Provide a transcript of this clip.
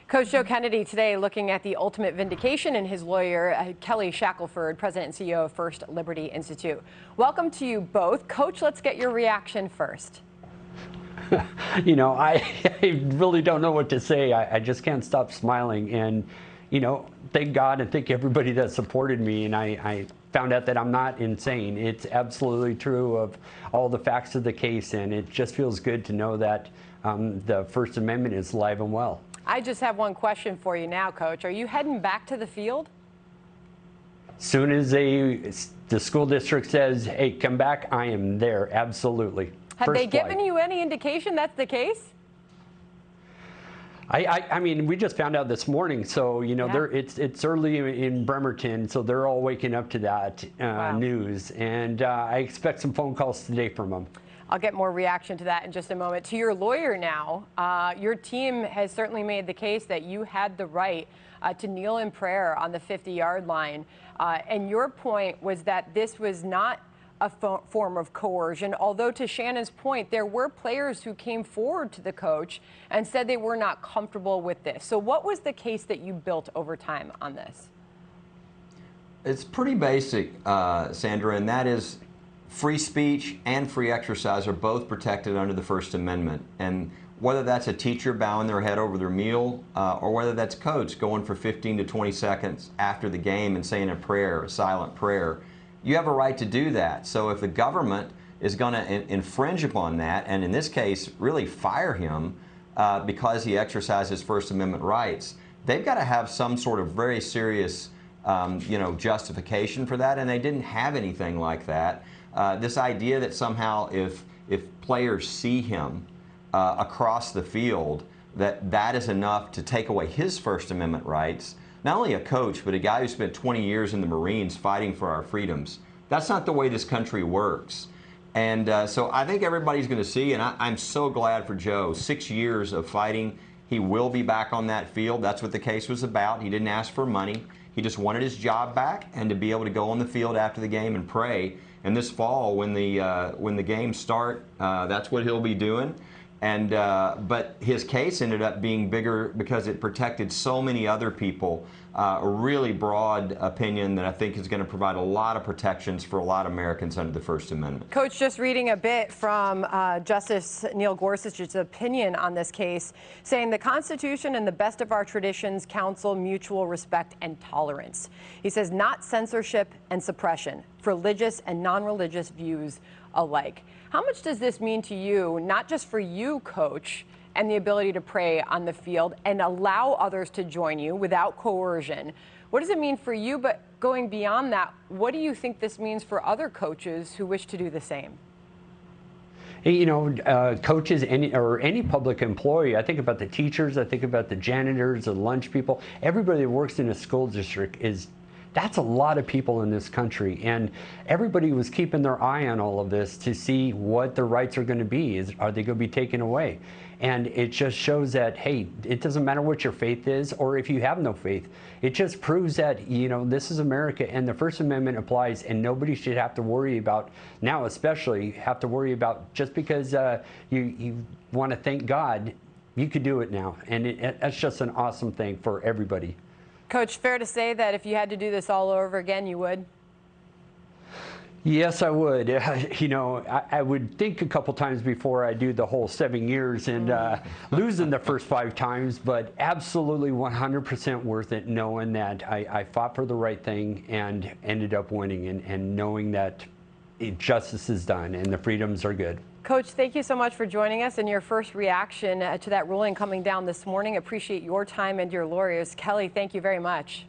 Coach Joe Kennedy today looking at the ultimate vindication in his lawyer, Kelly Shackelford, President and CEO of First Liberty Institute. Welcome to you both. Coach, let's get your reaction first. You know, I really don't know what to say. I just can't stop smiling. And, you know, thank God and thank everybody that supported me. And I found out that I'm not insane. It's absolutely true of all the facts of the case. And it just feels good to know that the First Amendment is alive and well. I just have one question for you now, Coach. Are you heading back to the field? Soon as the school district says, hey, come back, I am there. Absolutely. Have they given you any indication that's the case? I mean, we just found out this morning, so you know, it's early in Bremerton, so they're all waking up to that news, and I expect some phone calls today from them. I'll get more reaction to that in just a moment. To your lawyer now, your team has certainly made the case that you had the right to kneel in prayer on the 50-yard line, and your point was that this was not a form of coercion, although to Shannon's point, there were players who came forward to the coach and said they were not comfortable with this. So what was the case that you built over time on this? It's pretty basic, Sandra, and that is free speech and free exercise are both protected under the First Amendment. And whether that's a teacher bowing their head over their meal or whether that's coach going for 15 to 20 seconds after the game and saying a prayer, a silent prayer, you have a right to do that. So if the government is going to infringe upon that, and in this case, really fire him because he exercises First Amendment rights, they've got to have some sort of very serious justification for that, and they didn't have anything like that. This idea that somehow if players see him across the field, that is enough to take away his First Amendment rights. Not only a coach, but a guy who spent 20 years in the Marines fighting for our freedoms. That's not the way this country works. And so I think everybody's going to see, and I'm so glad for Joe, 6 years of fighting. He will be back on that field. That's what the case was about. He didn't ask for money. He just wanted his job back and to be able to go on the field after the game and pray. And this fall, when the games start, that's what he'll be doing. And but his case ended up being bigger because it protected so many other people. A really broad opinion that I think is going to provide a lot of protections for a lot of Americans under the First Amendment. Coach, just reading a bit from Justice Neil Gorsuch's opinion on this case, saying the Constitution and the best of our traditions counsel mutual respect and tolerance. He says not censorship and suppression for religious and non-religious views alike. How much does this mean to you, not just for you, Coach, and the ability to pray on the field and allow others to join you without coercion? What does it mean for you? But going beyond that, what do you think this means for other coaches who wish to do the same? You know, coaches or any public employee, I think about the teachers, I think about the janitors, the lunch people, everybody that works in a school district that's a lot of people in this country, and everybody was keeping their eye on all of this to see what their rights are going to be. Are they going to be taken away? And it just shows that, hey, it doesn't matter what your faith is or if you have no faith. It just proves that, you know, this is America and the First Amendment applies, and nobody should have to worry about, now especially, have to worry about just because you want to thank God, you could do it now. And that's just an awesome thing for everybody. Coach, fair to say that if you had to do this all over again, you would? Yes, I would. You know, I would think a couple times before I do the whole 7 years and losing the first 5 times, but absolutely 100% worth it, knowing that I fought for the right thing and ended up winning, and knowing that justice is done and the freedoms are good. Coach, thank you so much for joining us and your first reaction to that ruling coming down this morning. Appreciate your time and your lawyers. Kelly, thank you very much.